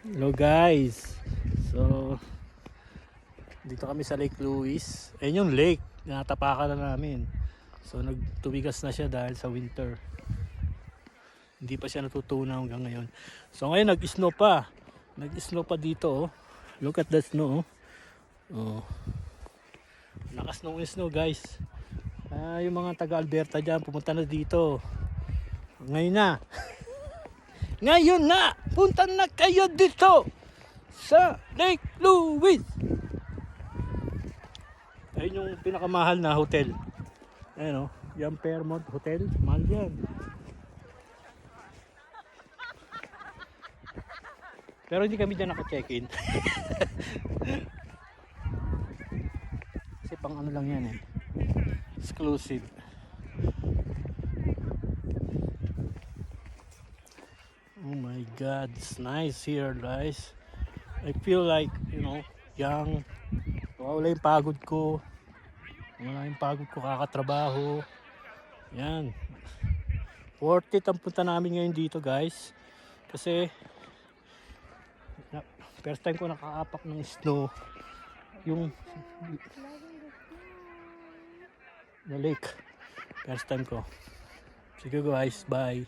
Hello guys. So dito kami sa Lake Louise. Ayun yung lake na natapakan na namin. So nagtubigas na siya dahil sa winter. Hindi pa siya natutunaw hanggang ngayon. So ngayon nag-snow pa. Nag-snow pa dito oh. Look at the snow oh. Naka-snow yung snow guys. Yung mga taga Alberta dyan pumunta na dito. Ngayon na. Ngayon na. Punta na kayo dito sa Lake Louise. Ayun yung pinakamahal na hotel. Ayun o, yung Fairmont Hotel. Mahal yan. Pero hindi kami dyan naka-check-in. Kasi pang ano lang yan eh. Exclusive. Oh my god, it's nice here guys. I feel like, young. Wala yung pagod ko. Wala yung pagod ko kakatrabaho. Yan. Worth it ang punta namin ngayon dito guys. Kasi first time ko nakaapak ng snow. Yung the lake. First time ko. Sige guys, bye.